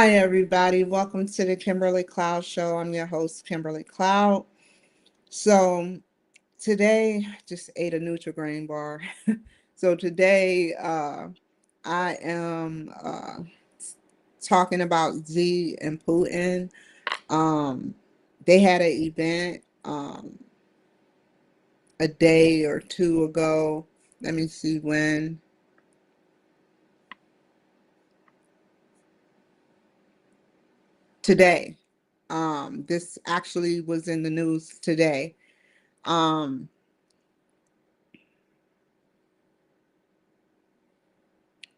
Hi, everybody. Welcome to the Kimberly Cloud Show. I'm your host, Kimberly Cloud. So, today, just ate a Nutri-Grain bar. So, today, I am talking about Z and Putin. Um, they had an event a day or two ago. Let me see when. Today. This actually was in the news today. Um,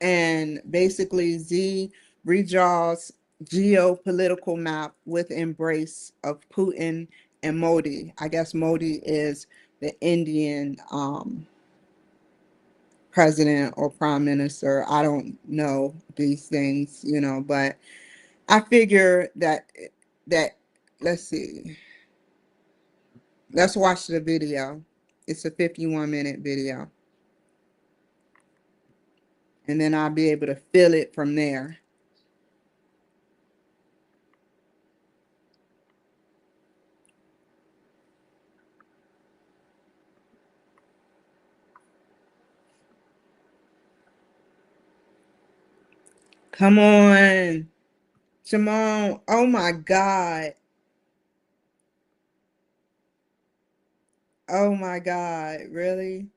and basically Z redraws geopolitical map with embrace of Putin and Modi. I guess Modi is the Indian president or prime minister. I don't know these things, but I figure that let's see. Let's watch the video. It's a 51-minute video. And then I'll be able to feel it from there. Come on. Simone. Oh my God. Oh my God. Really?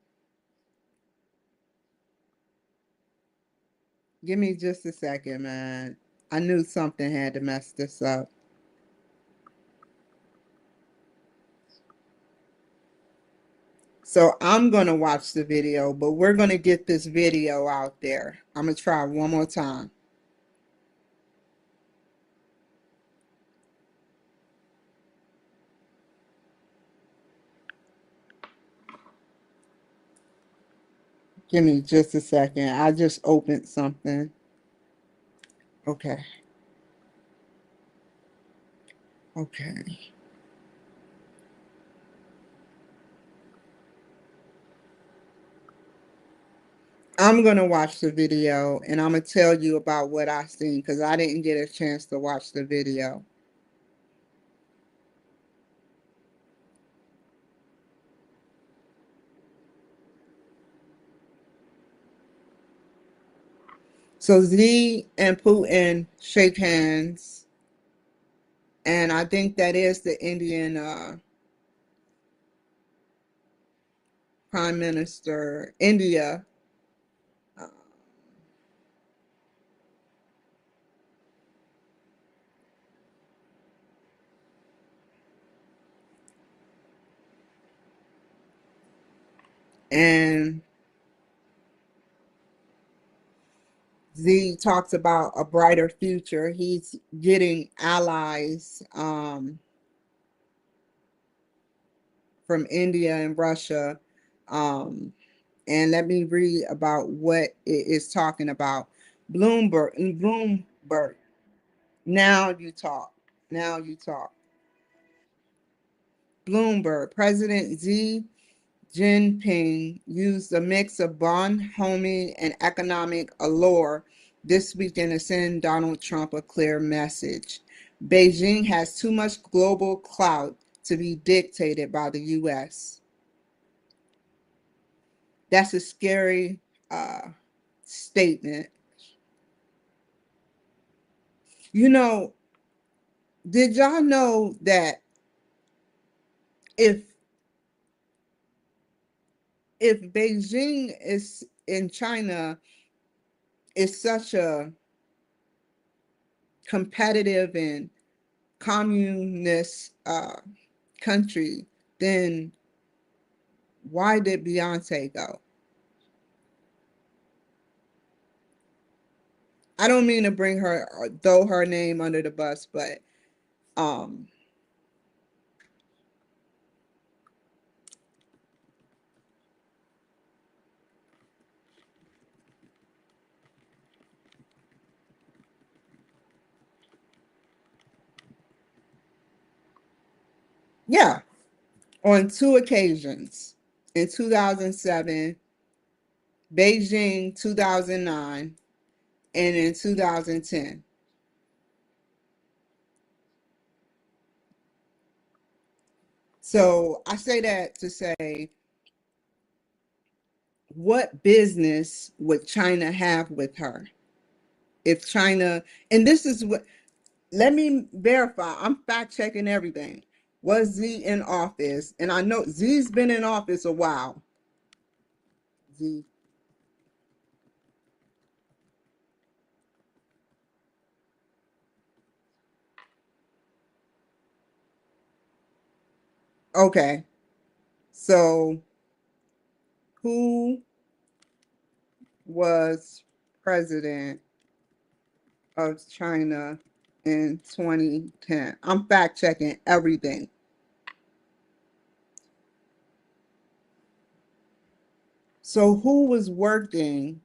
Give me just a second, man. I knew something had to mess this up. So I'm going to watch the video, but we're going to get this video out there. I'm going to try one more time. Give me just a second. I just opened something. Okay. Okay. I'm going to watch the video and I'm going to tell you about what I seen because I didn't get a chance to watch the video. So Z and Putin shake hands, and I think that is the Indian Prime Minister, India. Uh, and Z talks about a brighter future. He's getting allies from India and Russia. Um, and let me read about what it is talking about. Bloomberg. Now you talk. Now you talk. Bloomberg. President Xi Jinping used a mix of bonhomie and economic allure this weekend to send Donald Trump a clear message. Beijing has too much global clout to be dictated by the U.S. That's a scary statement. You know, did y'all know that if if Beijing is in China is such a competitive and communist country, then why did Beyonce go? I don't mean to bring her throw her name under the bus, but um yeah, on two occasions in 2007, Beijing 2009, and in 2010. So I say that to say, what business would China have with her? If China, and this is what, let me verify, I'm fact checking everything. Was Z in office? And I know Z's been in office a while. Z, okay. So who was president of China in 2010? I'm fact checking everything. So who was working?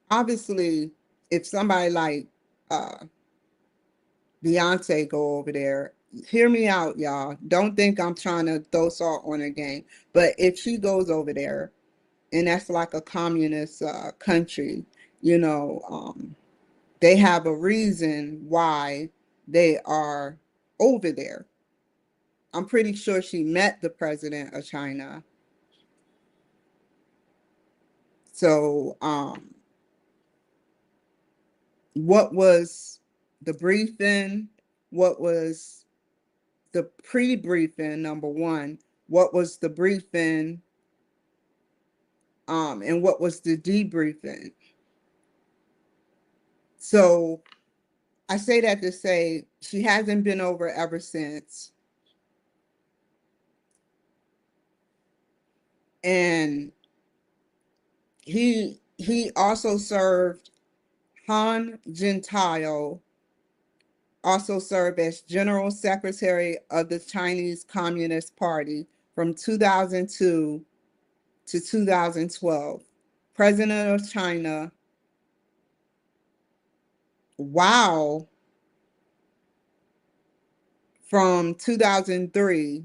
Obviously, if somebody like uh, Beyonce go over there, hear me out, y'all. Don't think I'm trying to throw salt on her game. But if she goes over there, and that's like a communist country, you know, they have a reason why they are over there. I'm pretty sure she met the president of China. So, what was the briefing? What was the pre-briefing? Number one, what was the briefing? And what was the debriefing? So I say that to say she hasn't been over ever since. And he also served Han Gentile, also served as General Secretary of the Chinese Communist Party from 2002 to 2012. President of China, wow, from 2003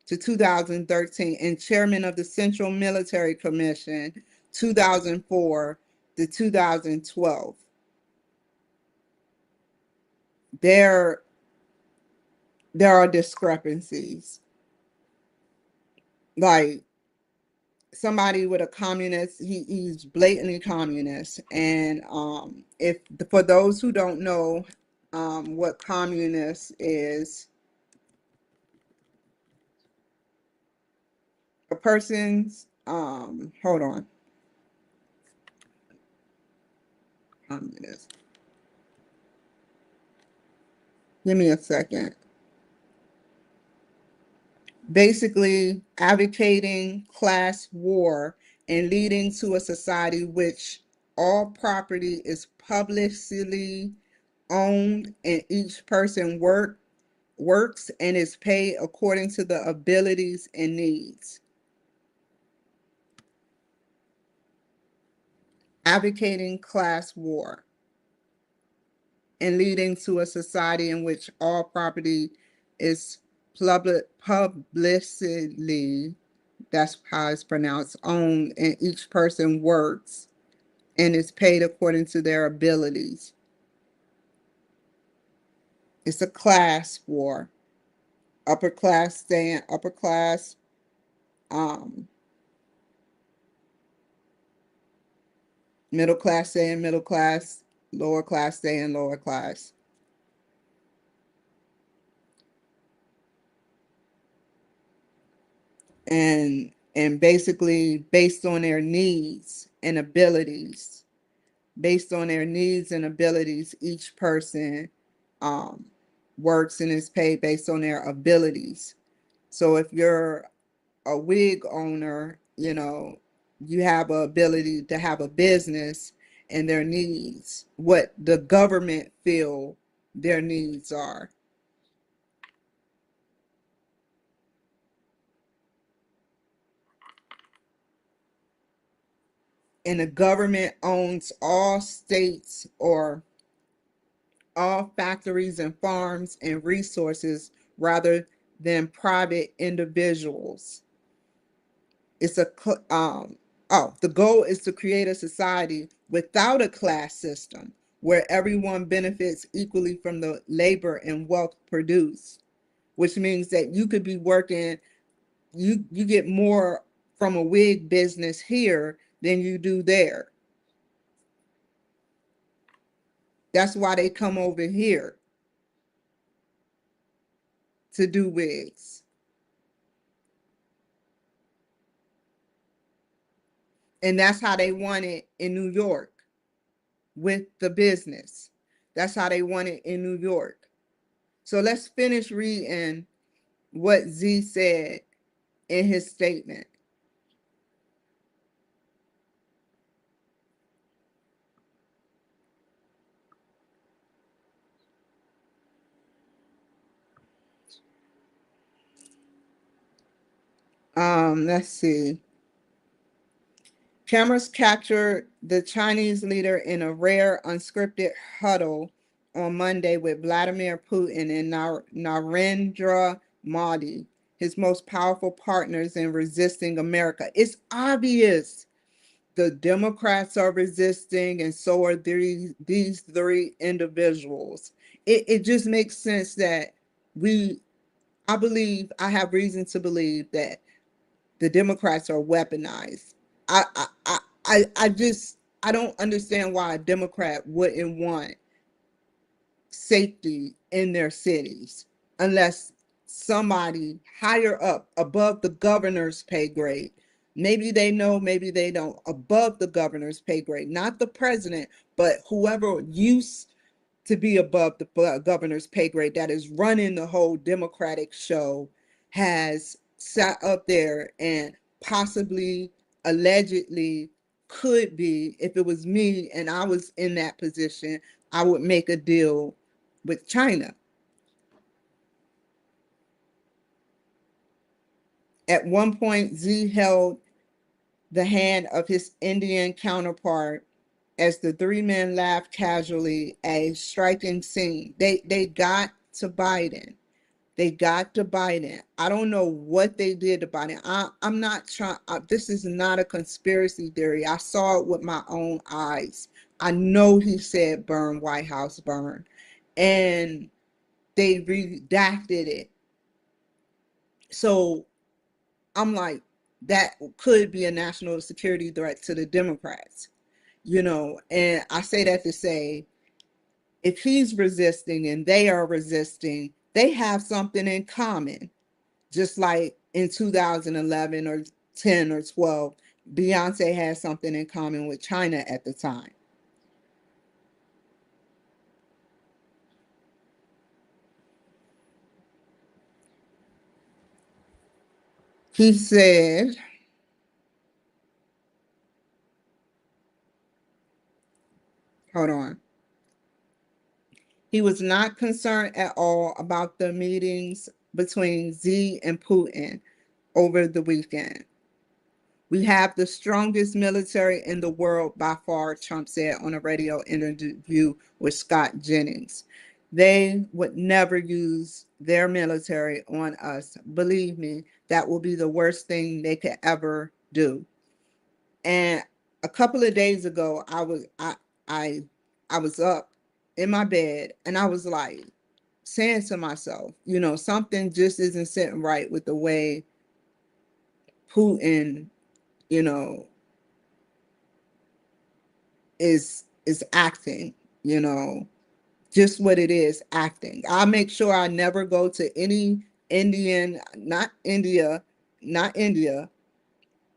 to 2013, and chairman of the Central Military Commission 2004 to 2012. There, there are discrepancies. Like somebody with a communist, he's blatantly communist. And if for those who don't know what communist is, a person's hold on, communist. Give me a second. Basically advocating class war and leading to a society which all property is publicly owned and each person works and is paid according to the abilities and needs. Advocating class war and leading to a society in which all property is publicly, that's how it's pronounced, owned, and each person works and is paid according to their abilities. It's a class war. Upper class staying upper class, um, middle class staying middle class, lower class staying lower class. And basically based on their needs and abilities. Based on their needs and abilities, each person um, works and is paid based on their abilities. So if you're a wig owner, you know, you have a ability to have a business and their needs, what the government feel their needs are. And the government owns all states or all factories and farms and resources rather than private individuals. It's a the goal is to create a society without a class system where everyone benefits equally from the labor and wealth produced, which means that you could be working you get more from a wig business here than you do there. That's why they come over here to do wigs. And that's how they want it in New York with the business. That's how they want it in New York. So let's finish reading what Z said in his statement. Let's see. Cameras captured the Chinese leader in a rare unscripted huddle on Monday with Vladimir Putin and Narendra Modi, his most powerful partners in resisting America. It's obvious the Democrats are resisting, and so are these three individuals. It just makes sense that I have reason to believe that the Democrats are weaponized. I I I don't understand why a Democrat wouldn't want safety in their cities unless somebody higher up above the governor's pay grade. Maybe they know, maybe they don't. Above the governor's pay grade, not the president, but whoever used to be above the governor's pay grade that is running the whole Democratic show has sat up there and possibly, allegedly, could be, if it was me and I was in that position, I would make a deal with China. At one point, Z held the hand of his Indian counterpart as the three men laughed casually, a striking scene. They got to Biden. They got to Biden. I don't know what they did to Biden. I'm not trying. This is not a conspiracy theory. I saw it with my own eyes. I know he said burn, White House burn. And they redacted it. So I'm like, that could be a national security threat to the Democrats, and I say that to say, if he's resisting and they are resisting, they have something in common. Just like in 2011 or 10 or 12, Beyonce had something in common with China at the time. He said, hold on. He was not concerned at all about the meetings between Z and Putin over the weekend. We have the strongest military in the world by far, Trump said on a radio interview with Scott Jennings. They would never use their military on us. Believe me, that will be the worst thing they could ever do. And a couple of days ago, I I was up in my bed and I was like saying to myself, something just isn't sitting right with the way Putin, you know, is acting, you know, just what it is, acting. I'll make sure I never go to any Indian, not India,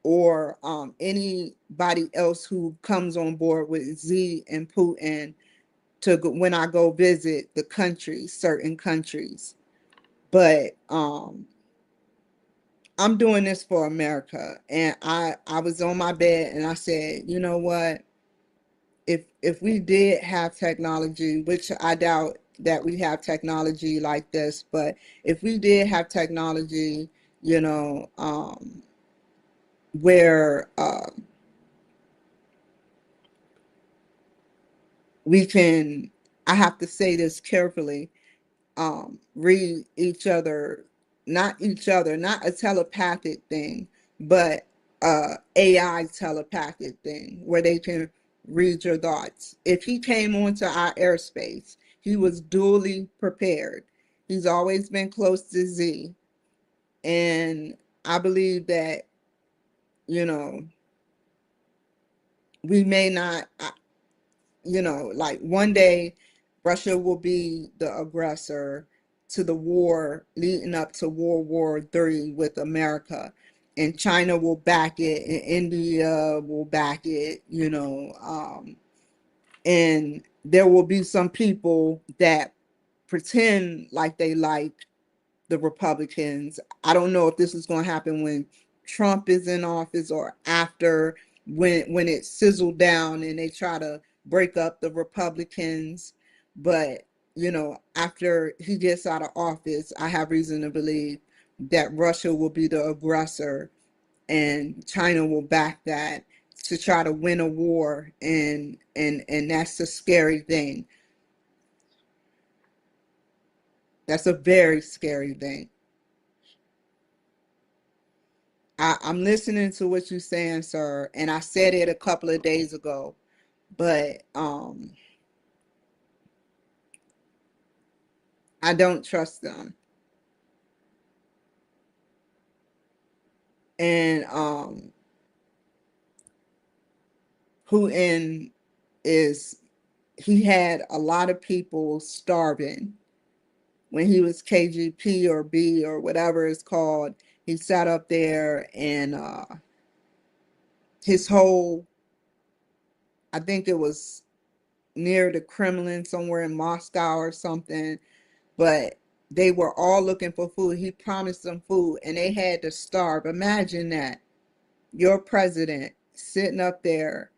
or anybody else who comes on board with Z and Putin when I go visit the countries, certain countries. But I'm doing this for America, and I was on my bed and I said, you know what? If we did have technology, which I doubt that we have technology like this, but if we did have technology, where we can, I have to say this carefully, read each other, not a telepathic thing, but AI telepathic thing where they can read your thoughts. If he came onto our airspace, he was duly prepared. He's always been close to Z, and I believe that, you know, we may not, like one day Russia will be the aggressor to the war leading up to World War III with America, and China will back it, and India will back it, and there will be some people that pretend like they like the Republicans. I don't know if this is going to happen when Trump is in office or after, when it sizzled down and they try to break up the Republicans. But after he gets out of office, I have reason to believe that Russia will be the aggressor and China will back that to try to win a war, and that's a scary thing. That's a very scary thing. I'm listening to what you're saying, sir, and I said it a couple of days ago, but I don't trust them. And Putin is he had a lot of people starving when he was KGP or B or whatever it's called. He sat up there and his whole, I think it was near the Kremlin, somewhere in Moscow or something, but they were all looking for food. He promised them food and they had to starve. Imagine that. Your president sitting up there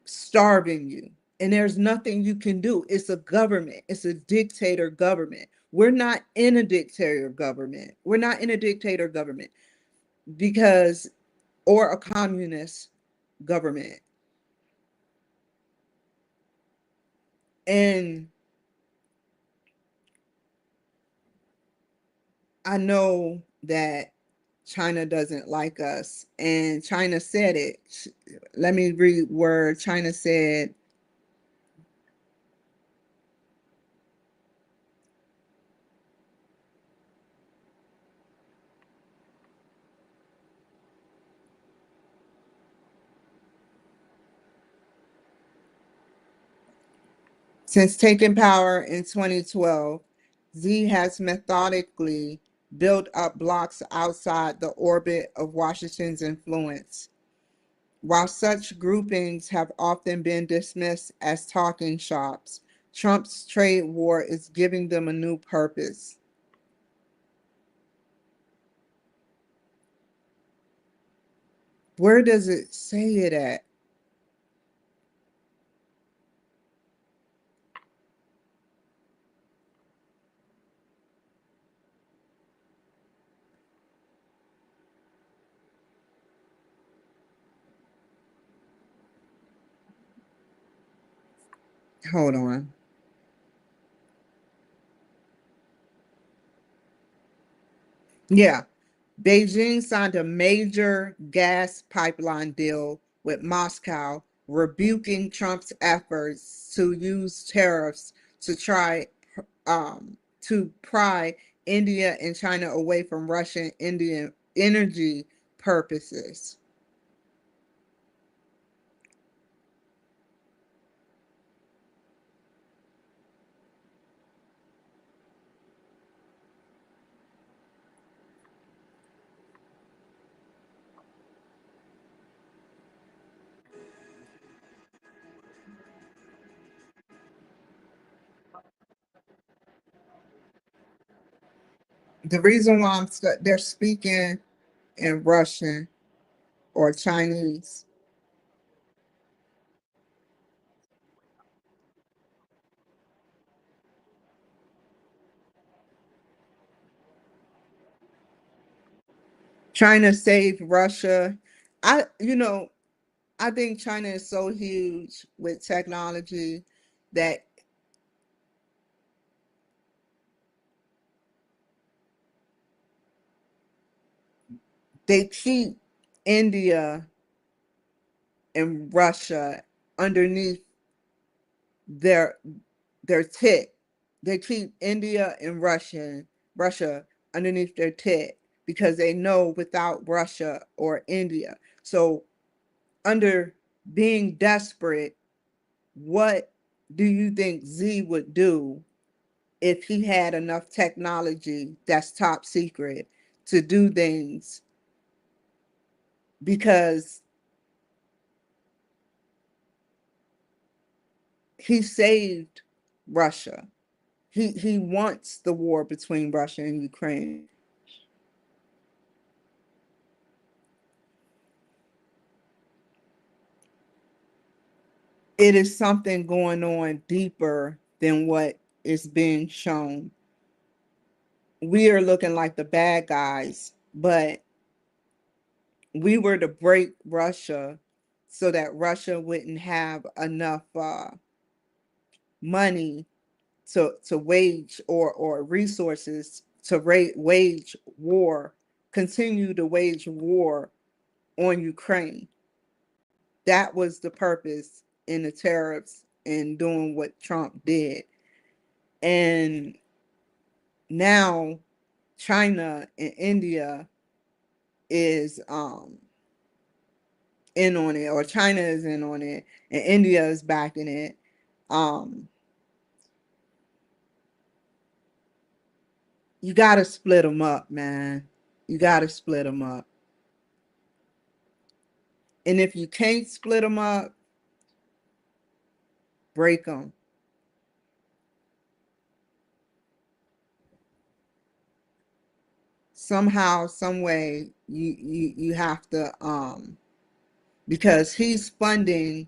starving you, and there's nothing you can do. It's a government, it's a dictator government. We're not in a dictator government. We're not in a dictator government because, or a communist government. And I know that China doesn't like us, and China said it. Let me read where China said, since taking power in 2012, Xi has methodically built up blocks outside the orbit of Washington's influence. While such groupings have often been dismissed as talking shops, Trump's trade war is giving them a new purpose. Where does it say it at? Hold on. Yeah. Beijing signed a major gas pipeline deal with Moscow, rebuking Trump's efforts to use tariffs to try to pry India and China away from Russian Indian energy purposes. The reason why they're speaking in Russian or Chinese. China saved Russia. I think China is so huge with technology that they keep India and Russia underneath their their tit. They keep India and Russia underneath their tit. because they know without Russia or India. So under being desperate, what do you think Z would do if he had enough technology that's top secret to do things? Because he saved Russia. He wants the war between Russia and Ukraine. It is something going on deeper than what is being shown. We are looking like the bad guys, but we were to break Russia so that Russia wouldn't have enough money to wage or resources to wage war, continue to wage war on Ukraine. That was the purpose in the tariffs and doing what Trump did. And now China and India is in on it, or China is in on it, and India is backing it. Um, you got to split them up, man. You got to split them up. And if you can't split them up, break them. Somehow, some way, you have to because he's funding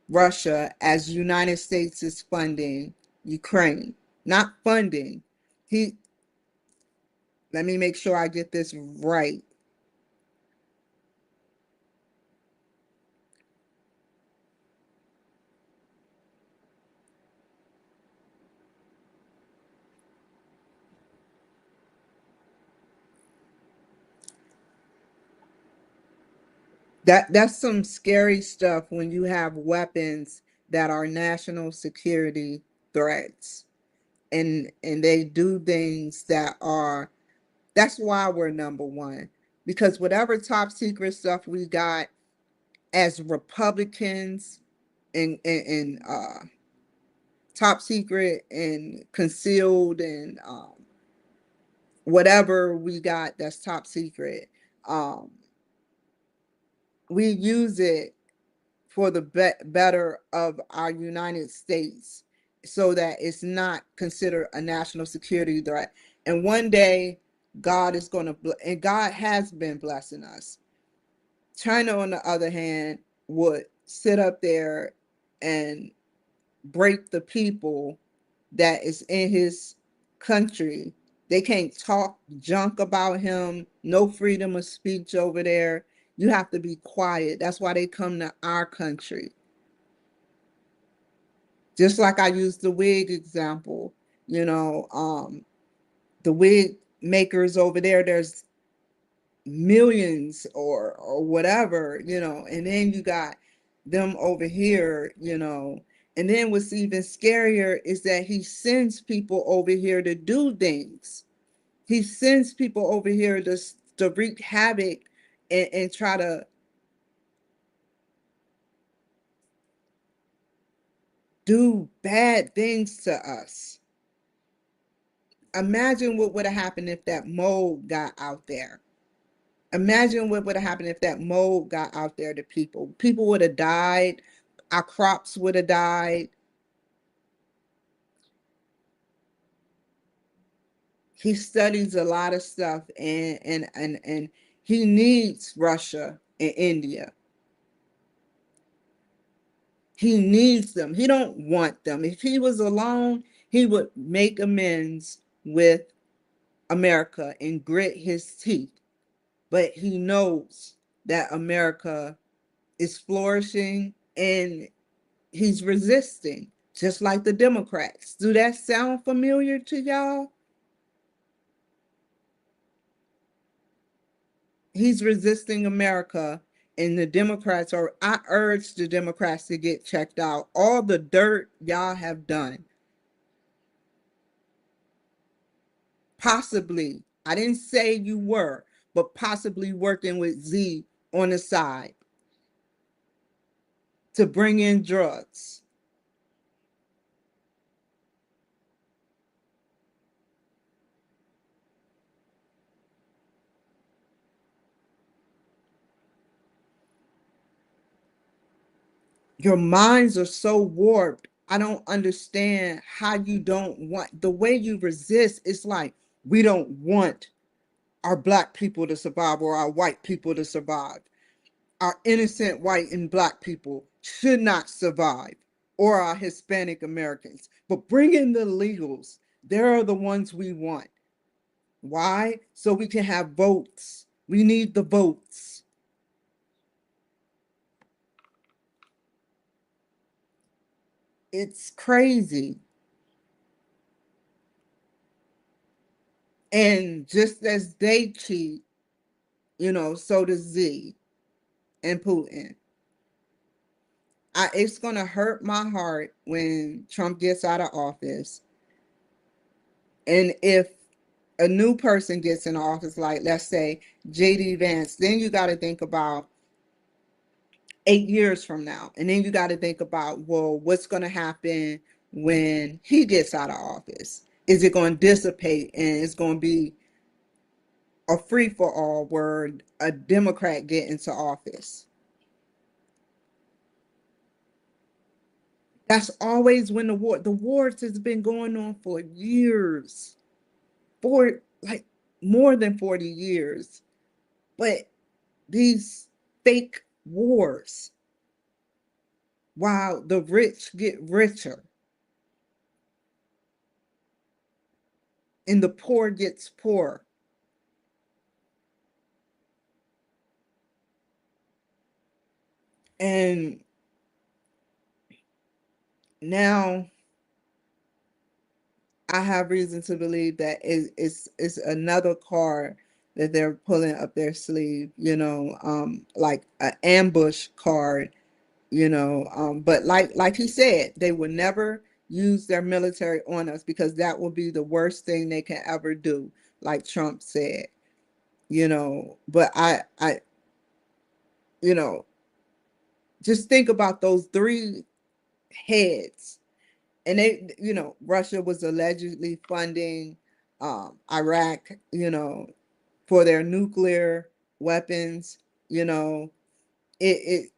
Russia as United States is funding Ukraine. Not funding. He Let me make sure I get this right. That's some scary stuff when you have weapons that are national security threats, and they do things that are, that's why we're number one. Because whatever top secret stuff we got as Republicans and top secret and concealed and whatever we got that's top secret, um, we use it for the better of our United States so that it's not considered a national security threat. And one day, God is going to, and God has been blessing us. China, on the other hand, would sit up there and break the people that is in his country. They can't talk junk about him, no freedom of speech over there. You have to be quiet. That's why they come to our country. Just like I used the wig example, you know, the wig makers over there, there's millions or whatever, you know, and then you got them over here, you know. And then what's even scarier is that he sends people over here to do things. He sends people over here to wreak havoc and try to do bad things to us. Imagine what would have happened if that mold got out there. Imagine what would have happened if that mold got out there to people. People would have died. Our crops would have died. He studies a lot of stuff, and he needs Russia and India. He needs them. He don't want them. If he was alone, he would make amends with America and grit his teeth. But he knows that America is flourishing and he's resisting, just like the Democrats. Do that sound familiar to y'all? He's resisting America, and the Democrats are, I urge the Democrats to get checked out. All the dirt y'all have done, possibly I didn't say you were, but possibly working with Z on the side to bring in drugs. Your minds are so warped. I don't understand how you don't want the way you resist. It's like we don't want our black people to survive or our white people to survive. Our innocent white and black people should not survive, or our Hispanic Americans. But bring in the illegals. They're the ones we want. Why? So we can have votes. We need the votes. It's crazy. And just as they cheat, so does Z and Putin. It's going to hurt my heart when Trump gets out of office. And if a new person gets in office, like let's say JD Vance, then you got to think about 8 years from now. And then you got to think about, well, what's going to happen when he gets out of office? Is it going to dissipate and it's going to be a free for all where a Democrat get into office? That's always when the wars has been going on for years, for like more than 40 years. But these fake wars, while the rich get richer and the poor gets poorer. And now I have reason to believe that it's another card that they're pulling up their sleeve, like an ambush card, but like he said, they would never use their military on us because that will be the worst thing they can ever do, like Trump said, but I you know just think about those three heads. And Russia was allegedly funding Iraq, for their nuclear weapons. It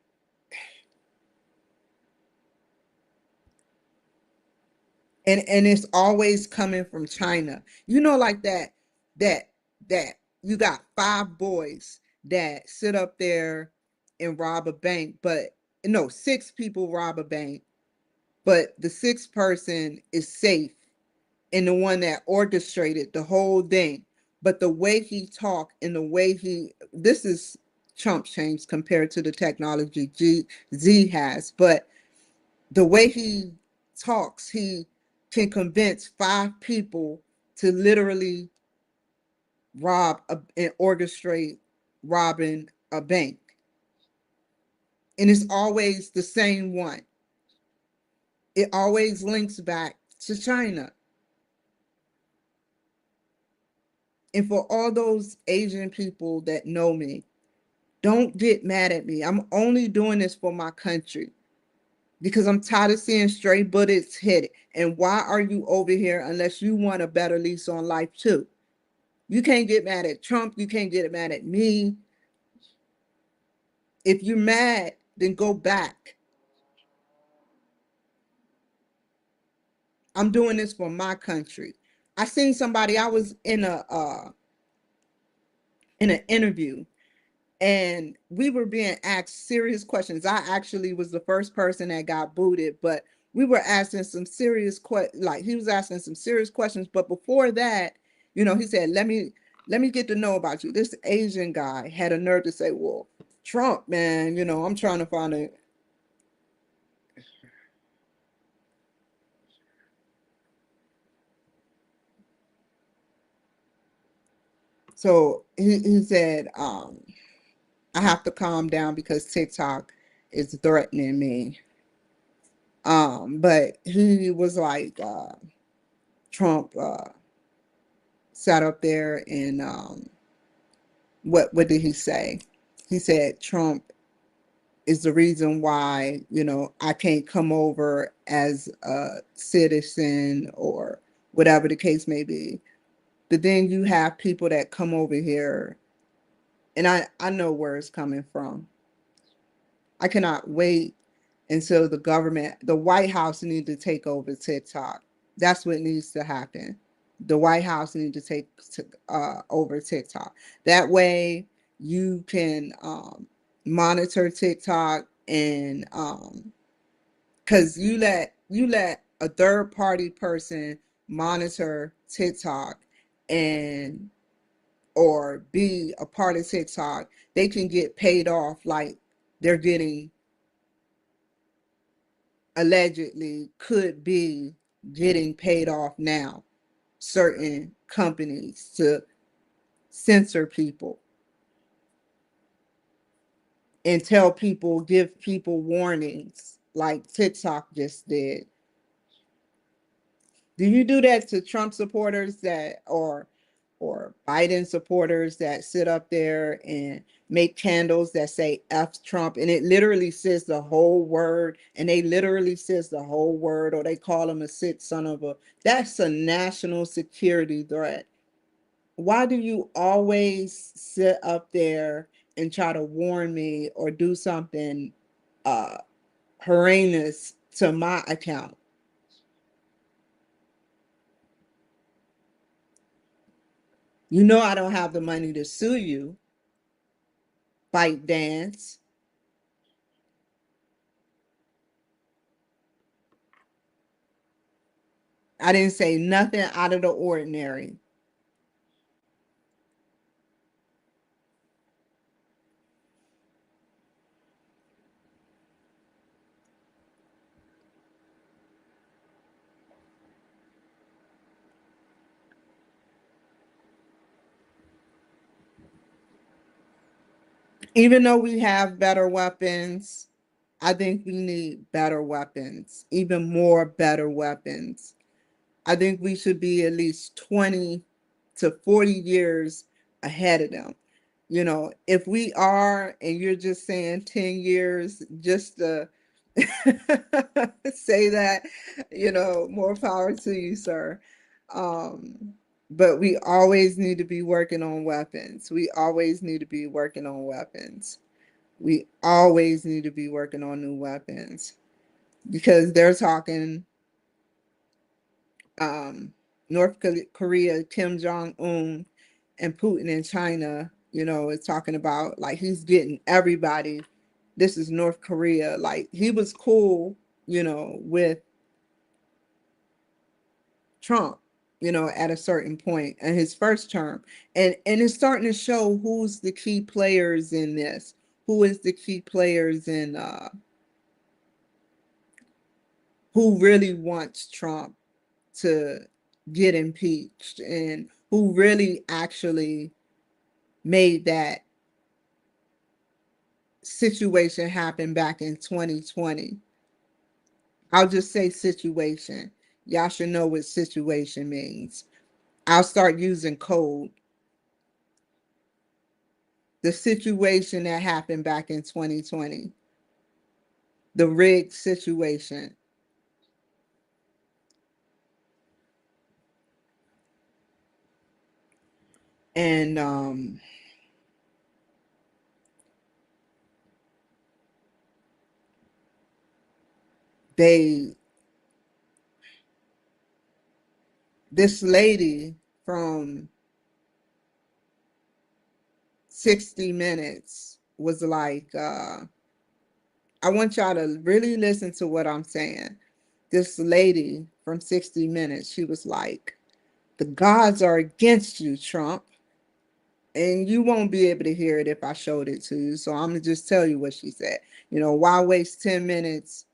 and it's always coming from China. Like that that you got five boys that sit up there and rob a bank, but no, six people rob a bank, but the sixth person is safe and the one that orchestrated the whole thing. But the way he talked and the way this is Trump's change compared to the technology Z has, but the way he talks, he can convince five people to literally and orchestrate robbing a bank. And it's always the same one. It always links back to China. And for all those Asian people that know me, don't get mad at me. I'm only doing this for my country because I'm tired of seeing stray bullets hit. And why are you over here unless you want a better lease on life too? You can't get mad at Trump. You can't get mad at me. If you're mad, then go back. I'm doing this for my country. I seen somebody, I was in an interview, and we were being asked serious questions. I actually was the first person that got booted, but we were asking some serious like he was asking some serious questions. But before that, he said, let me get to know about you. This Asian guy had a nerve to say, well, Trump, man, I'm trying to find a. So he said, I have to calm down because TikTok is threatening me. But he was like, Trump sat up there and what did he say? He said Trump is the reason why, I can't come over as a citizen or whatever the case may be. But then you have people that come over here, and I know where it's coming from. I cannot wait until the White House needs to take over TikTok. That's what needs to happen. The White House needs to take over TikTok. That way you can monitor TikTok, and because you let a third party person monitor TikTok and or be a part of TikTok, they can get paid off like they're getting, allegedly could be getting paid off now, certain companies to censor people and give people warnings like TikTok just did. Do you do that to Trump supporters that or Biden supporters that sit up there and make candles that say F Trump, and it literally says the whole word, and they literally says the whole word, or they call him a sick son of a, that's a national security threat. Why do you always sit up there and try to warn me or do something uh horrendous to my account? You know I don't have the money to sue you, Bite Dance. I didn't say nothing out of the ordinary. Even though we have better weapons, I think we need better weapons, even more better weapons. I think we should be at least 20 to 40 years ahead of them. If we are, and you're just saying 10 years just to say that, more power to you, sir. But we always need to be working on weapons. We always need to be working on weapons. We always need to be working on new weapons because they're talking um, North Korea, Kim Jong Un, and Putin in China. Is talking about like he's getting everybody. This is North Korea. Like he was cool, with Trump, at a certain point in his first term, and it's starting to show who's the key players in this. Who is the key players in who really wants Trump to get impeached and who really actually made that situation happen back in 2020. I'll just say situation. Y'all should know what situation means. I'll start using code. The situation that happened back in 2020, the rigged situation. And they this lady from 60 Minutes was like, I want y'all to really listen to what I'm saying. This lady from 60 Minutes, she was like, the gods are against you, Trump. And you won't be able to hear it if I showed it to you. So I'm going to just tell you what she said. Why waste 10 minutes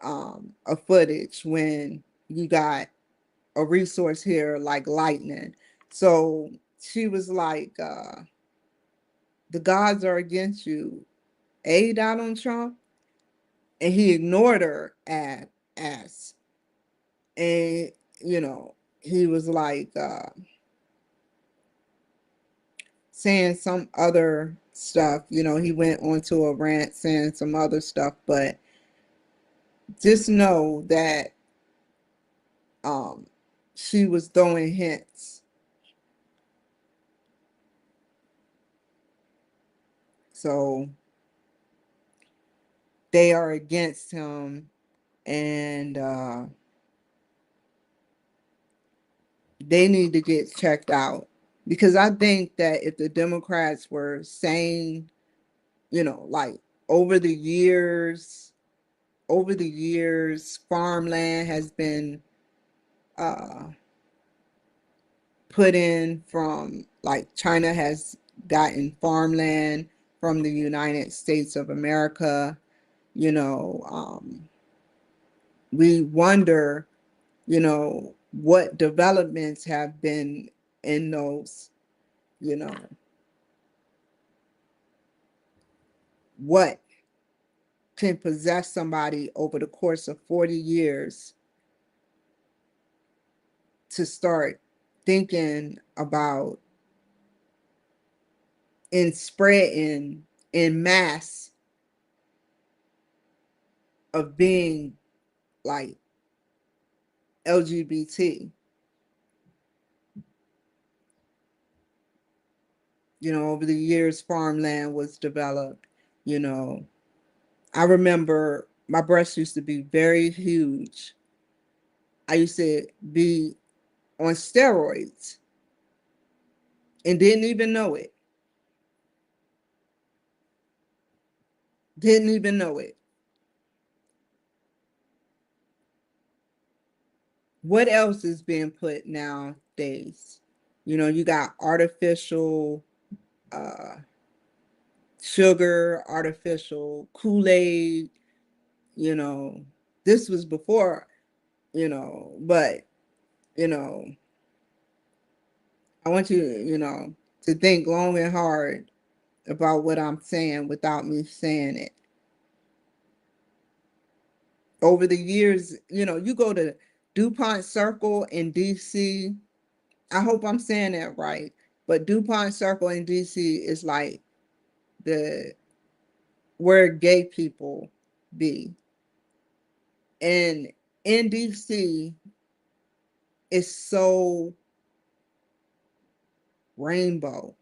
of footage when you got a resource here like lightning? So she was like, the gods are against you, Donald Trump. And he ignored her ass. And, he was like, saying some other stuff. You know, he went onto a rant saying some other stuff, but just know that um, she was throwing hints. So they are against him, and they need to get checked out. Because I think that if the Democrats were saying, you know, like over the years, farmland has been uh, put in from, like, China has gotten farmland from the United States of America. You know, we wonder, you know, what developments have been in those, you know, what can possess somebody over the course of 40 years to start thinking about and spreading in mass of being like LGBT. You know, over the years, farmland was developed. You know, I remember my breasts used to be very huge. I used to be on steroids and didn't even know it. Didn't even know it. What else is being put nowadays? You know, you got artificial uh, sugar, artificial Kool-Aid, you know, this was before, you know, but, you know, I want you, you know, to think long and hard about what I'm saying without me saying it. Over the years, you know, you go to DuPont Circle in DC. I hope I'm saying that right. But DuPont Circle in DC is like the where gay people be. And in DC, it's so rainbow.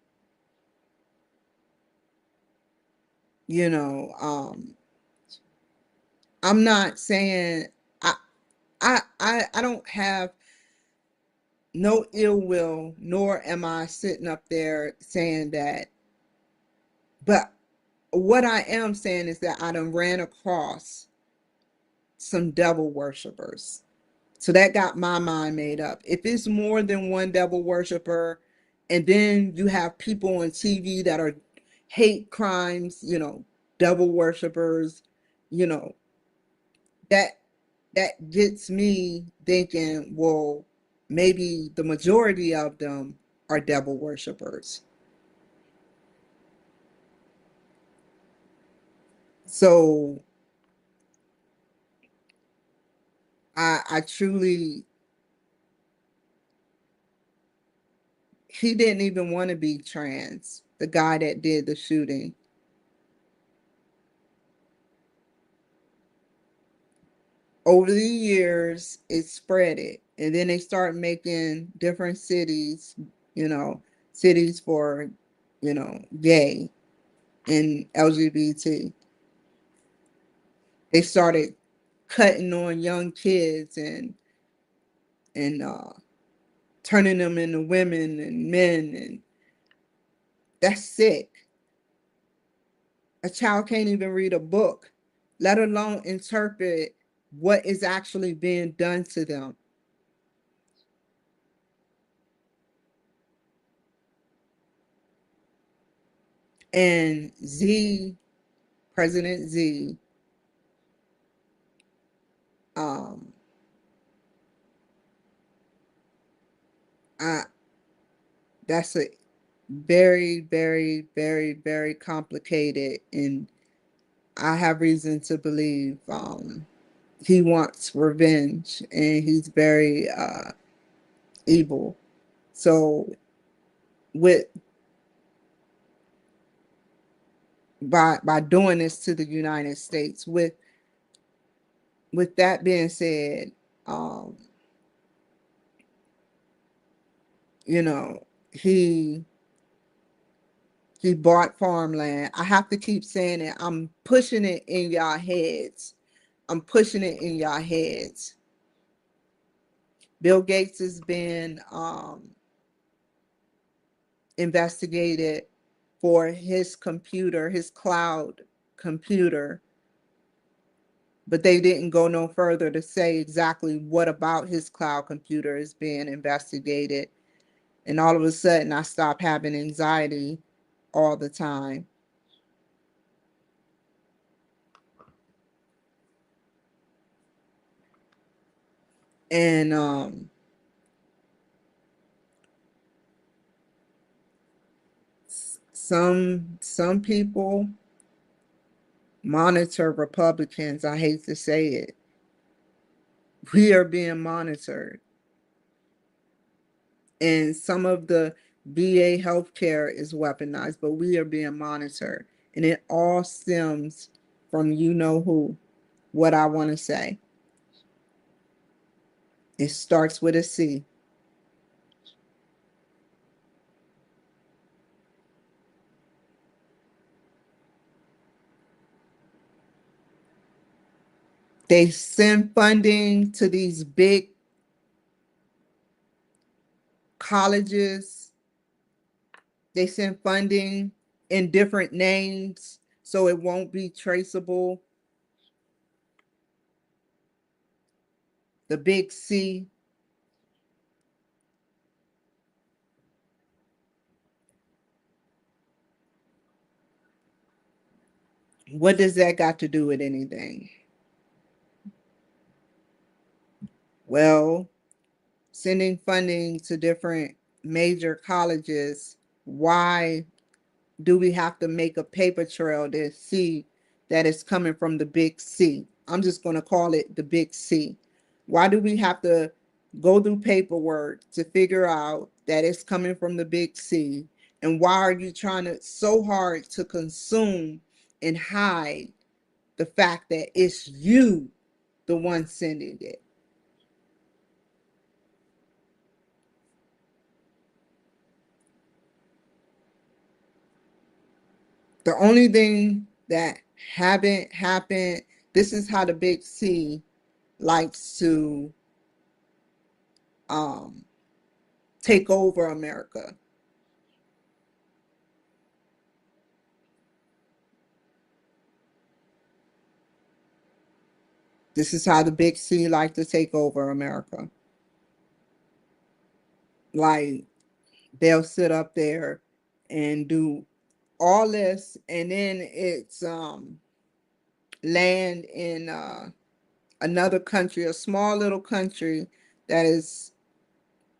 You know, I'm not saying I I don't have no ill will, nor am I sitting up there saying that. But what I am saying is that I done ran across some devil worshipers. So that got my mind made up. If it's more than one devil worshiper, and then you have people on TV that are hate crimes, you know, devil worshipers, you know, that that gets me thinking, well, maybe the majority of them are devil worshipers. So I truly, he didn't even want to be trans, the guy that did the shooting. Over the years, it spread it. And then they start making different cities, you know, cities for, you know, gay and LGBT. They started cutting on young kids and turning them into women and men, and that's sick. A child can't even read a book, let alone interpret what is actually being done to them. And President Z, um, I, that's a very, very, very, very complicated, and I have reason to believe he wants revenge, and he's very evil. So with by doing this to the United States. With that being said, um, you know, he bought farmland. I have to keep saying it. I'm pushing it in y'all heads. I'm pushing it in y'all heads. Bill Gates has been investigated for his computer, his cloud computer, but they didn't go no further to say exactly what about his cloud computer is being investigated. And all of a sudden, I stopped having anxiety all the time. And some people monitor Republicans. I hate to say it. We are being monitored. And some of the VA healthcare is weaponized, but we are being monitored. And it all stems from you know who. What I want to say. It starts with a C. They send funding to these big colleges. They send funding in different names so it won't be traceable. The big C. What does that got to do with anything? Well, sending funding to different major colleges, why do we have to make a paper trail to see that it's coming from the big C? I'm just going to call it the big C. Why do we have to go through paperwork to figure out that it's coming from the big C? And why are you trying to so hard to consume and hide the fact that it's you, the one sending it? The only thing that haven't happened, this is how the big C likes to um, take over America. This is how the big C like to take over America. Like they'll sit up there and do all this, and then it's land in another country, a small little country that is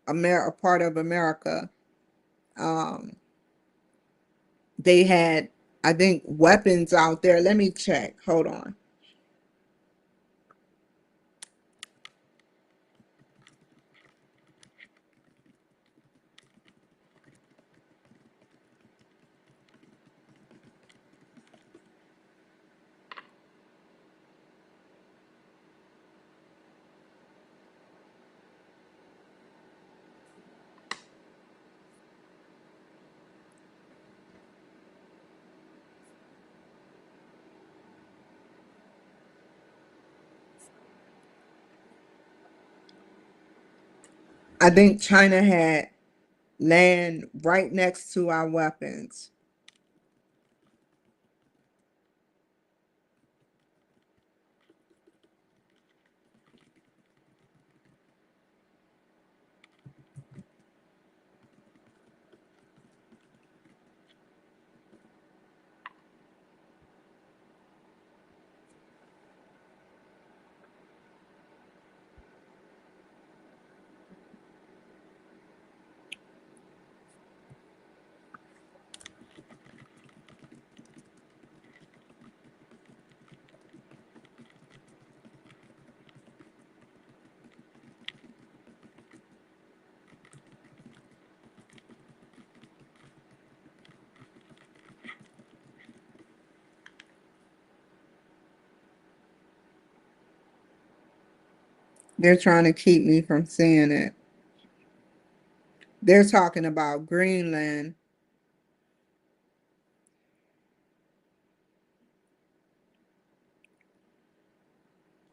a part of America. Um, they had, I think, weapons out there. Let me check. Hold on. I think China had land right next to our weapons. They're trying to keep me from seeing it. They're talking about Greenland.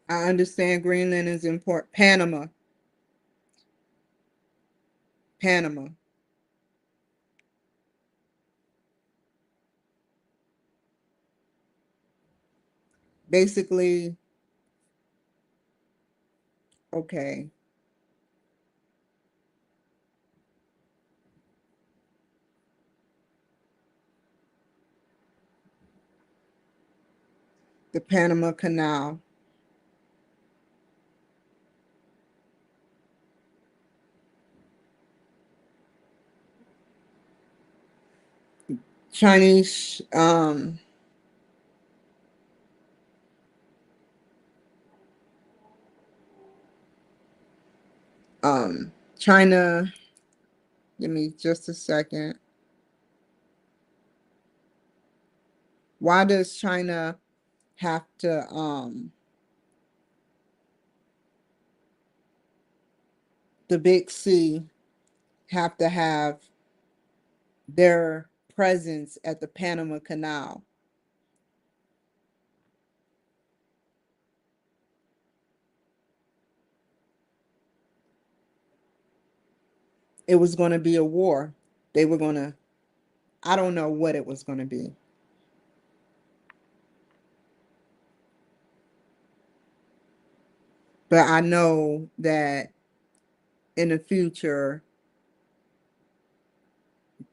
I understand Greenland is important. Panama. Basically, okay. The Panama Canal. Chinese, China, give me just a second. Why does China have to, the big C have to have their presence at the Panama Canal? It was going to be a war. They were going to, I don't know what it was going to be. But I know that in the future,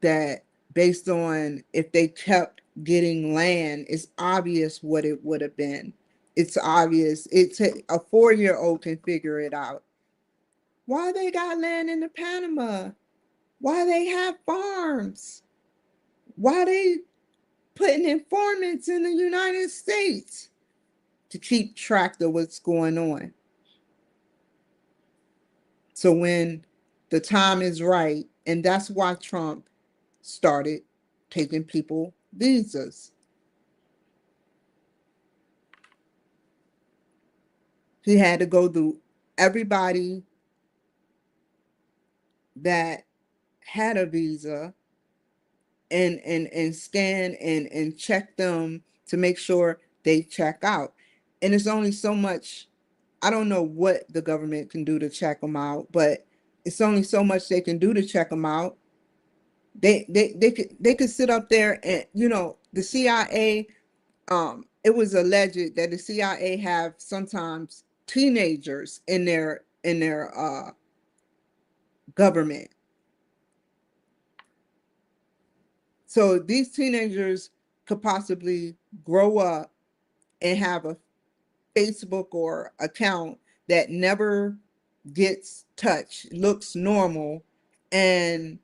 that based on if they kept getting land, it's obvious what it would have been. It's obvious. It's a 4-year-old can figure it out. Why they got land in the Panama? Why they have farms? Why they putting informants in the United States to keep track of what's going on? So when the time is right, and that's why Trump started taking people visas. He had to go through everybody that had a visa and scan and check them to make sure they check out. And it's only so much, I don't know what the government can do to check them out, but it's only so much they can do to check them out. They could sit up there and the CIA, it was alleged that the CIA have sometimes teenagers in their government. So these teenagers could possibly grow up and have a Facebook or account that never gets touched, looks normal, and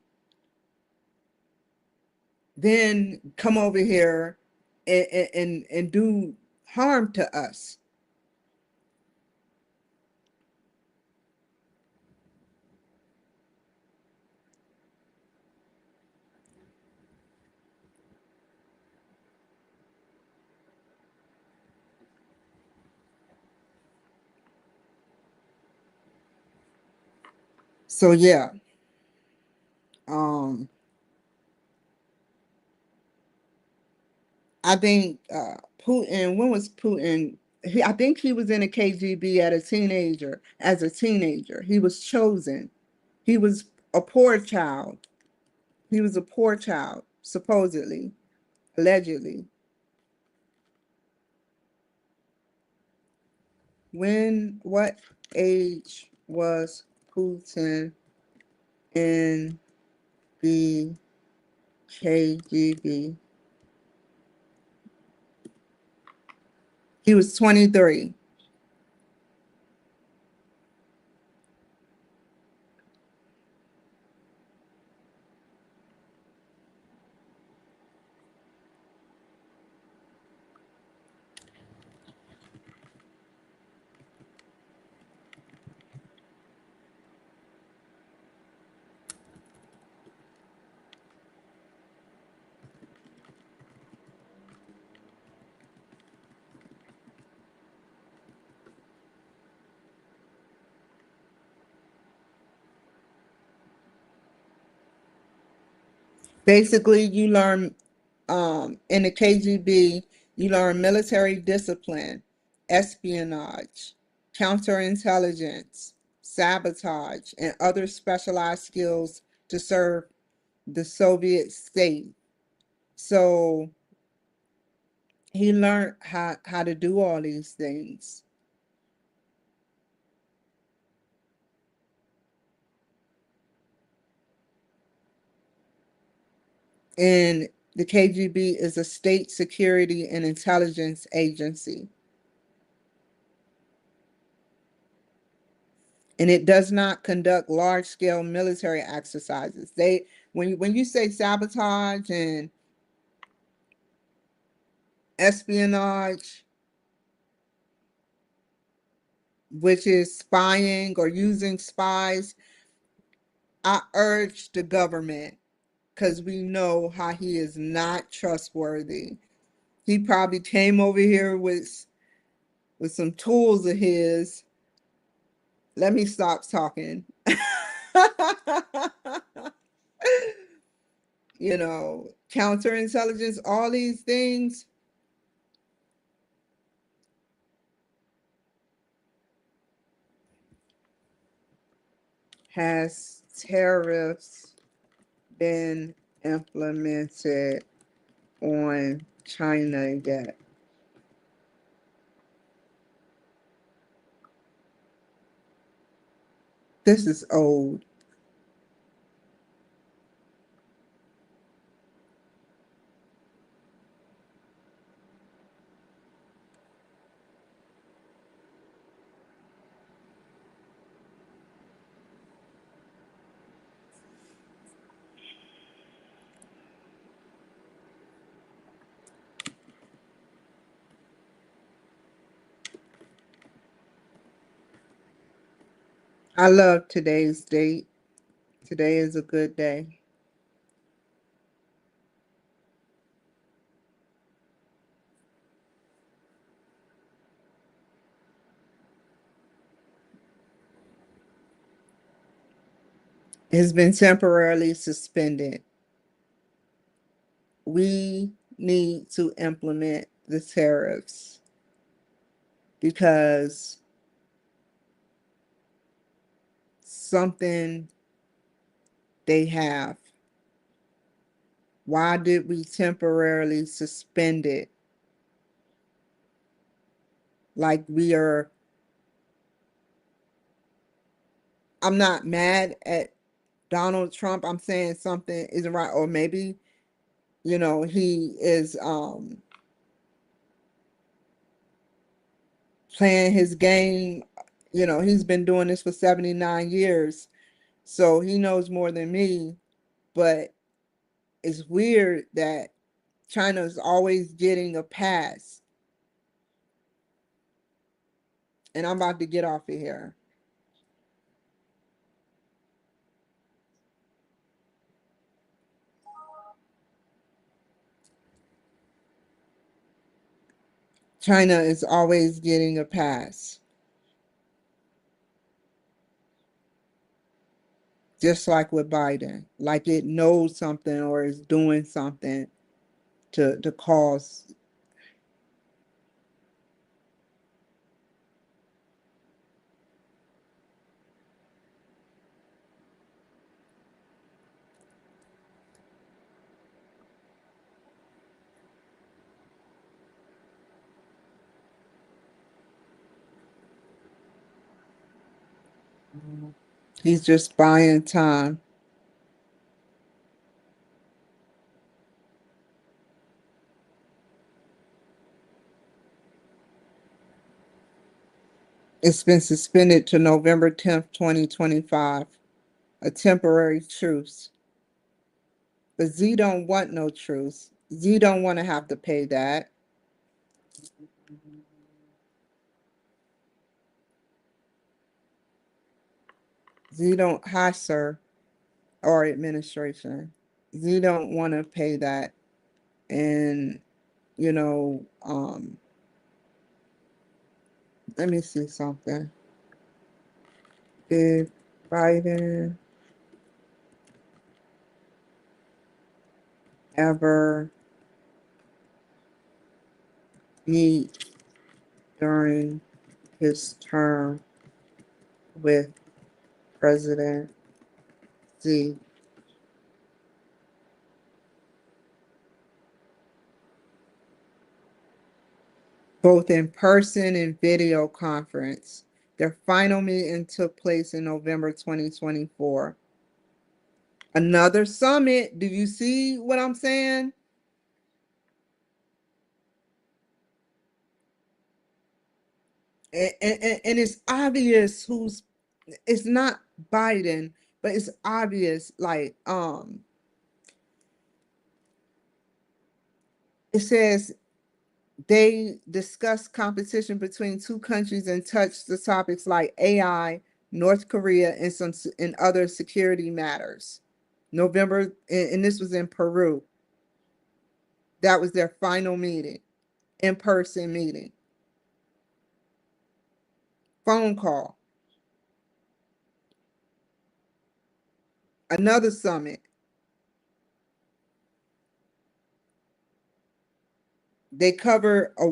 then come over here and do harm to us. So yeah, um, I think Putin. When was Putin? I think he was in the KGB as a teenager. He was chosen. He was a poor child. He was a poor child, supposedly, allegedly. What age was Putin in the KGB? He was 23. Basically, you learn in the KGB, you learn military discipline, espionage, counterintelligence, sabotage, and other specialized skills to serve the Soviet state. So he learned how to do all these things. And the KGB is a state security and intelligence agency. And it does not conduct large scale military exercises. When you say sabotage and espionage, which is spying or using spies, I urge the government, because we know how he is not trustworthy. He probably came over here with some tools of his. Let me stop talking. Counterintelligence, all these things has tariffs been implemented on China yet? This is old. I love today's date. Today is a good day. It's been temporarily suspended. We need to implement the tariffs because something they have. Why did we temporarily suspend it? Like we are, I'm not mad at Donald Trump. I'm saying something isn't right. Or maybe, he is playing his game. He's been doing this for 79 years. So he knows more than me. But it's weird that China is always getting a pass. And I'm about to get off of here. China is always getting a pass, just like with Biden. Like it knows something or is doing something to cause. He's just buying time. It's been suspended to November 10th, 2025, a temporary truce. But Z don't want no truce. Z don't want to have to pay that. Z don't, hi, sir, or administration. Z don't want to pay that. And, you know, um, let me see something. Did Biden ever meet during his term with President Xi, both in person and video conference. Their final meeting took place in November 2024. Another summit. Do you see what I'm saying? And it's obvious who's, it's not Biden, but it's obvious, like, it says they discussed competition between two countries and touched the topics like AI, North Korea, and some and other security matters. November, and this was in Peru. That was their final meeting, in-person meeting. Phone call. Another summit. They cover a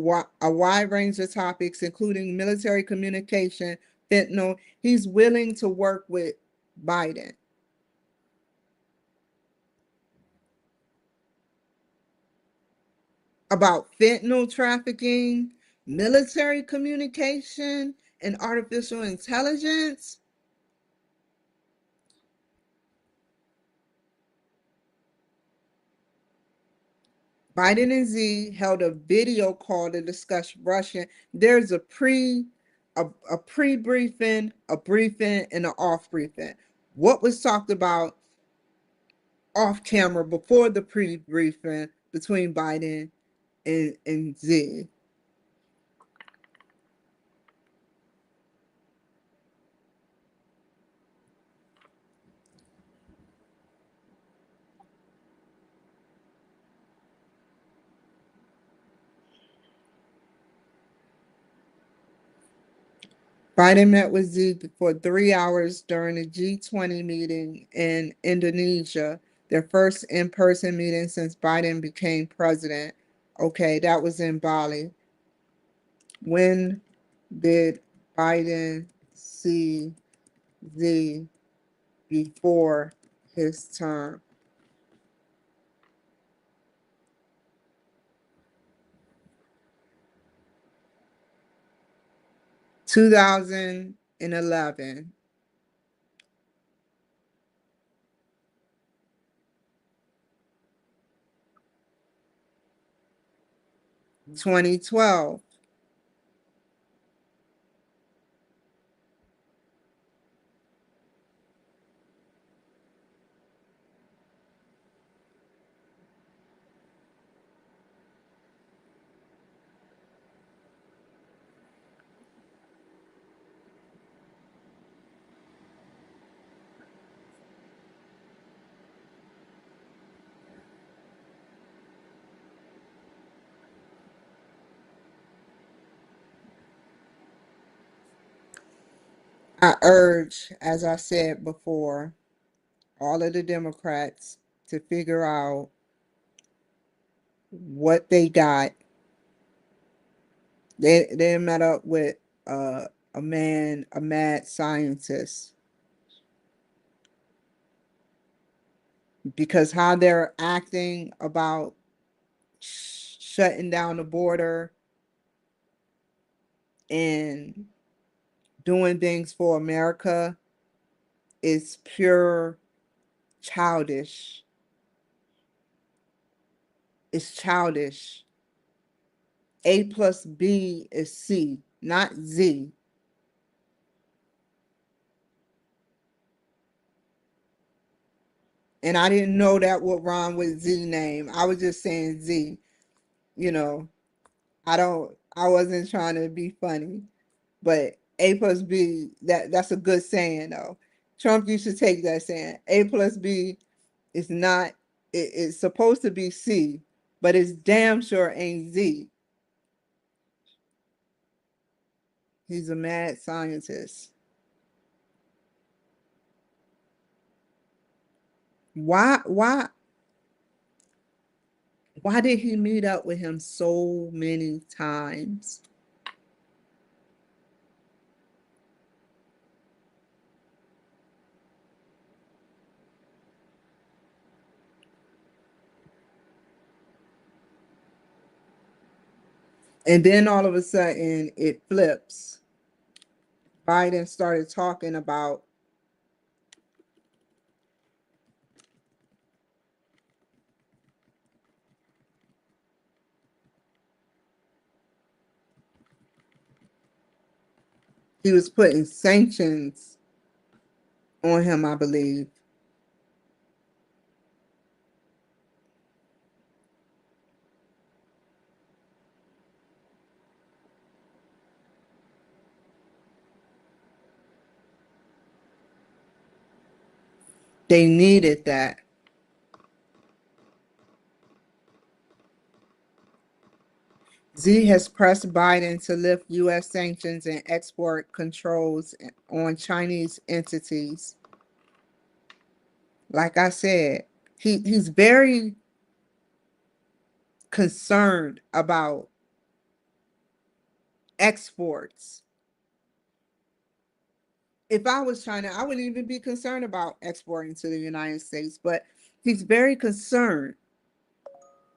wide range of topics, including military communication, fentanyl. He's willing to work with Biden about fentanyl trafficking, military communication, and artificial intelligence. Biden and Z held a video call to discuss Russia. There's a pre-briefing, a briefing, and an off briefing. What was talked about off camera before the pre-briefing between Biden and Z? Biden met with Z for 3 hours during a G20 meeting in Indonesia, their first in-person meeting since Biden became president. Okay, that was in Bali. When did Biden see Z before his term? 2011, 2012. I urge, as I said before, all of the Democrats to figure out what they got. They met up with uh, a mad scientist, because how they're acting about shutting down the border and doing things for America is pure childish. It's childish. A plus B is C, not Z. And I didn't know that would rhyme with Z name. I was just saying Z. You know, I wasn't trying to be funny, but A plus B, that's a good saying though. Trump, you should take that saying. A plus B is not, it's supposed to be C, but it's damn sure ain't Z. He's a mad scientist. Why Why did he meet up with him so many times? And then all of a sudden it flips. Biden started talking about he was putting sanctions on him, I believe. They needed that. Xi has pressed Biden to lift U.S. sanctions and export controls on Chinese entities. Like I said, he's very concerned about exports. If I was China, I wouldn't even be concerned about exporting to the United States, but he's very concerned.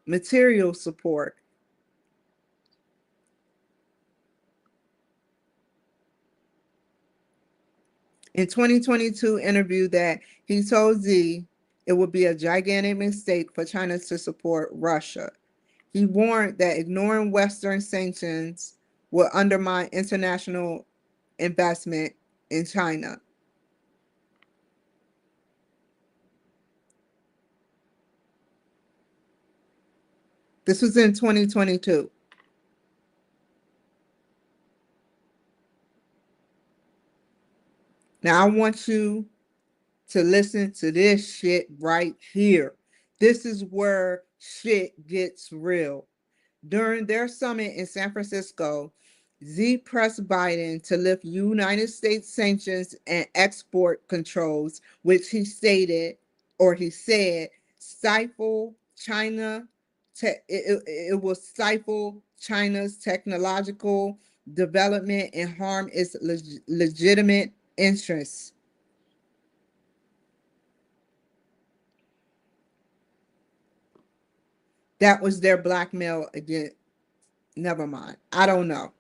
Material support. In 2022 interview that he told Xi it would be a gigantic mistake for China to support Russia. He warned that ignoring Western sanctions would undermine international investment in China. This was in 2022. Now I want you to listen to this shit right here. This is where shit gets real. During their summit in San Francisco, Xi pressed Biden to lift United States sanctions and export controls, which he stated, or he said, stifle China. It will stifle China's technological development and harm its legitimate interests. That was their blackmail again. Never mind. I don't know.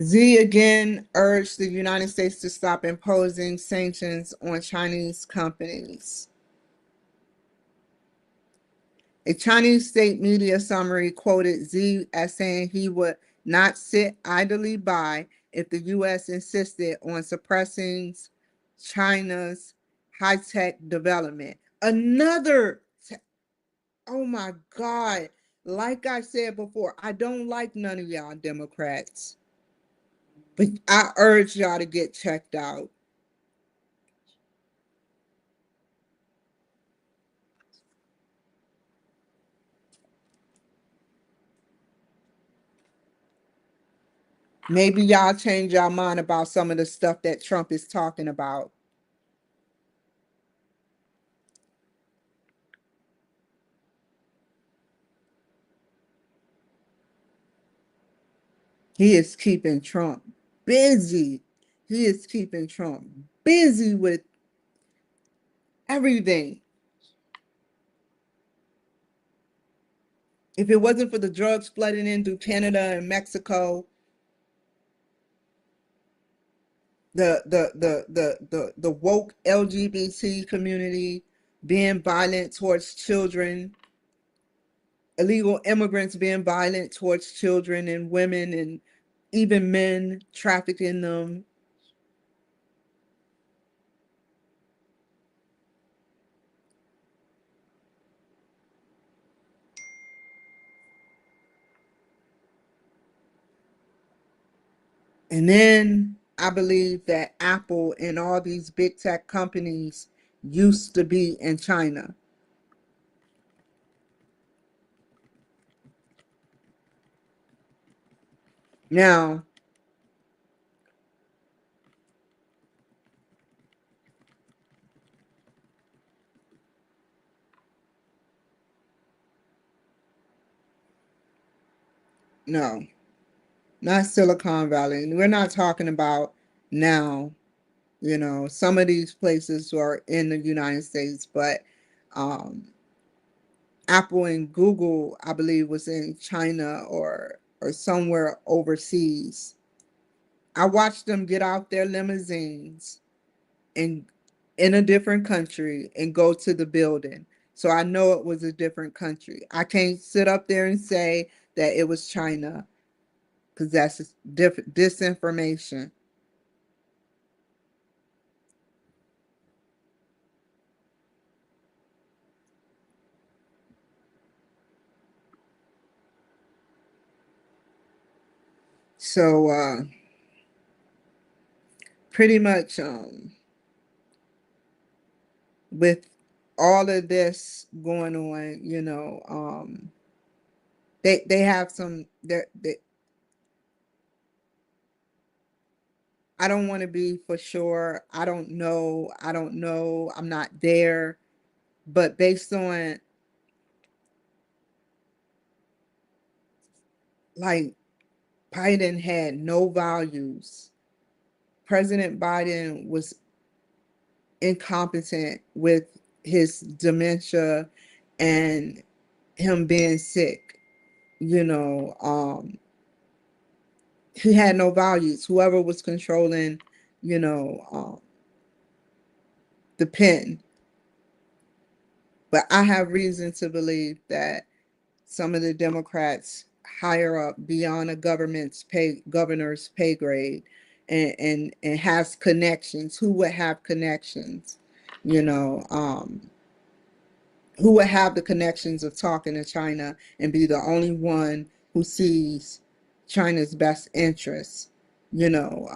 Xi again urged the United States to stop imposing sanctions on Chinese companies. A Chinese state media summary quoted Xi as saying he would not sit idly by if the U.S. insisted on suppressing China's high-tech development. Oh my God. Like I said before, I don't like none of y'all Democrats, but I urge y'all to get checked out. Maybe y'all change your mind about some of the stuff that Trump is talking about. He is keeping Trump busy. He is keeping Trump busy with everything. If it wasn't for the drugs flooding in through Canada and Mexico, the woke LGBT community being violent towards children, illegal immigrants being violent towards children and women and even men trafficking them. And then I believe that Apple and all these big tech companies used to be in China. Now, no, not Silicon Valley. And we're not talking about now, some of these places are in the United States, but um, Apple and Google, I believe, was in China or somewhere overseas. I watched them get out their limousines and in a different country and go to the building. So I know it was a different country. I can't sit up there and say that it was China because that's just disinformation. So pretty much with all of this going on, they have some they I don't want to be for sure. I don't know. I'm not there. But based on like Biden had no values. President Biden was incompetent with his dementia and him being sick. You know, he had no values. Whoever was controlling, you know, the pen. But I have reason to believe that some of the Democrats higher up beyond a governor's pay grade and has connections. Who would have connections? You know, who would have the connections of talking to China and be the only one who sees China's best interests? You know,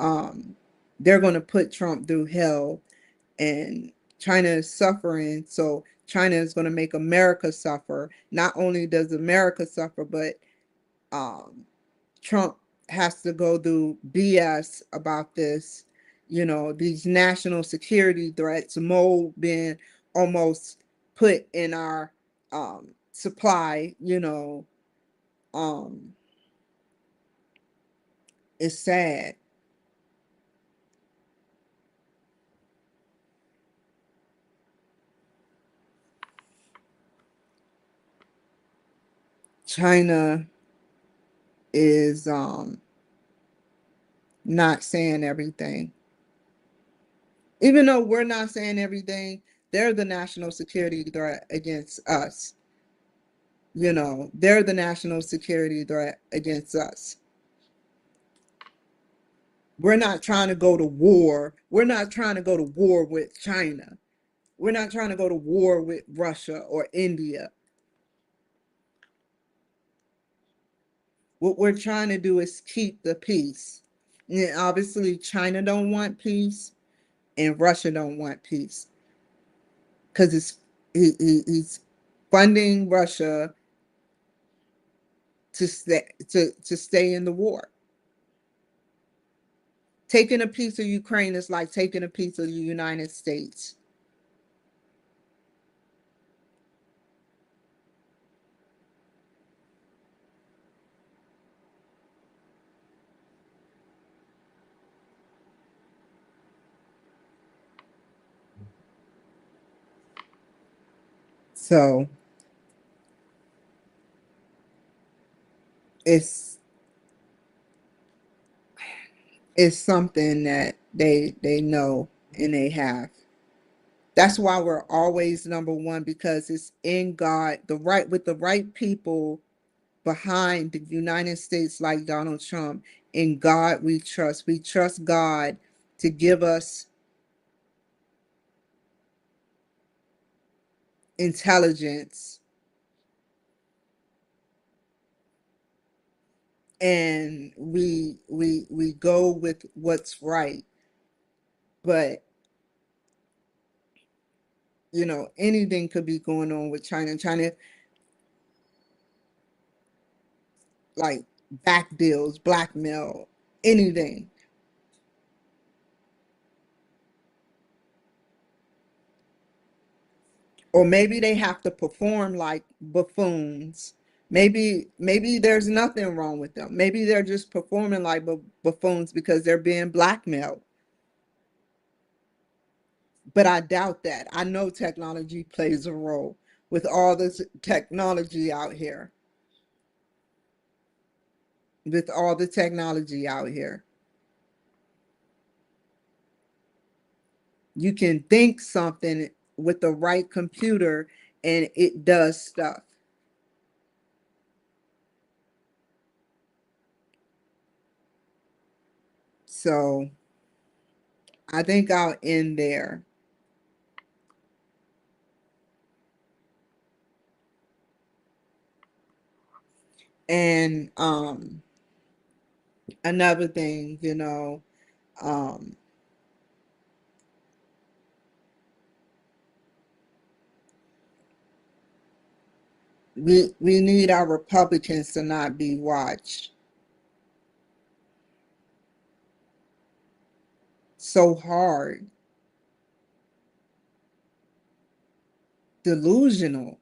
they're going to put Trump through hell, and China is suffering. So China is going to make America suffer. Not only does America suffer, but um, Trump has to go through BS about this. These national security threats, mold being almost put in our supply. Um, it's sad. China is not saying everything. Even though we're not saying everything, they're the national security threat against us. They're the national security threat against us. We're not trying to go to war. We're not trying to go to war with China. We're not trying to go to war with Russia or India. What we're trying to do is keep the peace. And obviously, China don't want peace, and Russia don't want peace because he's funding Russia to stay in the war. Taking a piece of Ukraine is like taking a piece of the United States. So it's it's something that they know and they have. That's why we're always number one, because it's in God, with the right people behind the United States like Donald Trump. In God we trust. We trust God to give us intelligence, and we go with what's right. But anything could be going on with China. China, like back deals, blackmail, anything. Or maybe they have to perform like buffoons. Maybe there's nothing wrong with them. Maybe they're just performing like buffoons because they're being blackmailed. But I doubt that. I know technology plays a role with all this technology out here. With all the technology out here, you can think something with the right computer and it does stuff. So I think I'll end there. And another thing, um, we need our Republicans to not be watched so hard, delusional.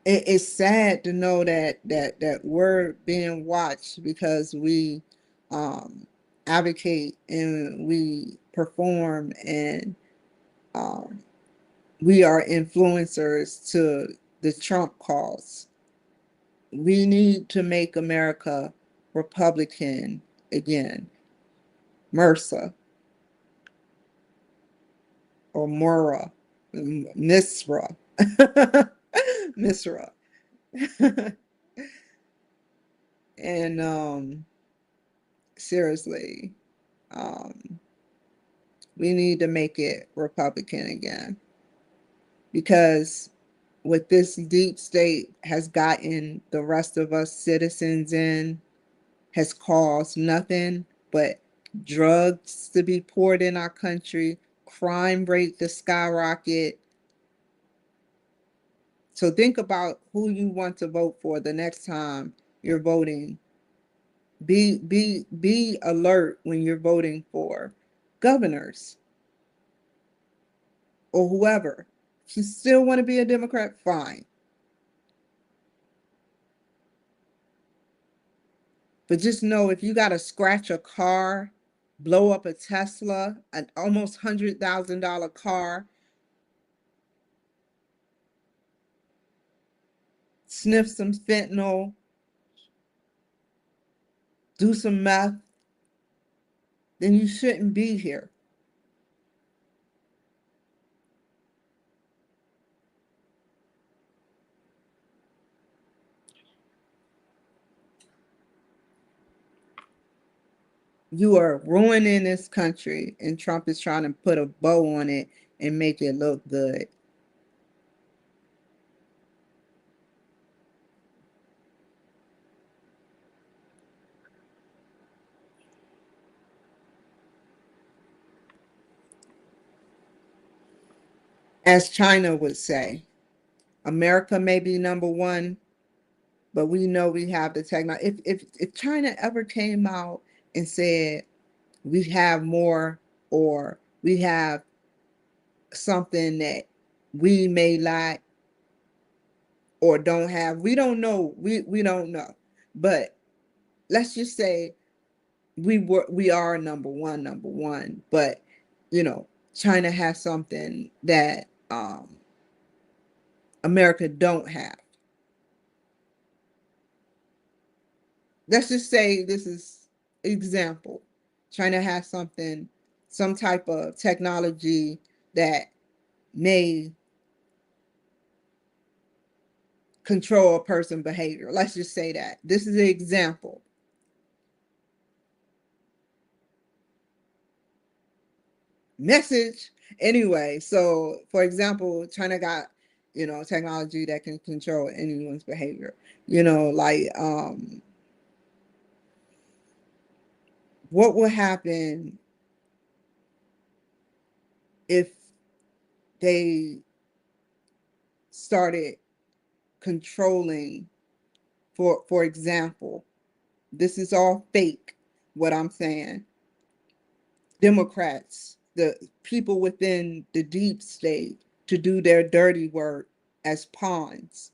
It's sad to know that we're being watched because we um, advocate and we perform and um, we are influencers to the Trump cause. We need to make America Republican again. MRSA or Mora, Misra, Misra, and seriously, um, we need to make it Republican again because what this deep state has gotten the rest of us citizens in has caused nothing but drugs to be poured in our country, crime rate to skyrocket. So think about who you want to vote for the next time you're voting. Be alert when you're voting for governors or whoever. If you still want to be a Democrat, fine. But just know if you got to scratch a car, blow up a Tesla, an almost $100,000 car, sniff some fentanyl, do some meth, then you shouldn't be here. You are ruining this country, and Trump is trying to put a bow on it and make it look good. As China would say, America may be number one, but we know we have the technology. If China ever came out and said we have more or we have something that we may lack or don't have, we don't know. We don't know. But let's just say we are number one, but China has something that America don't have. Let's just say this is example. China has something, some type of technology that may control a person's behavior. Let's just say that. This is an example. Message. Anyway, so for example, China got, technology that can control anyone's behavior. Like what will happen if they started controlling, for example, this is all fake, what I'm saying. Democrats, the people within the deep state, to do their dirty work as pawns.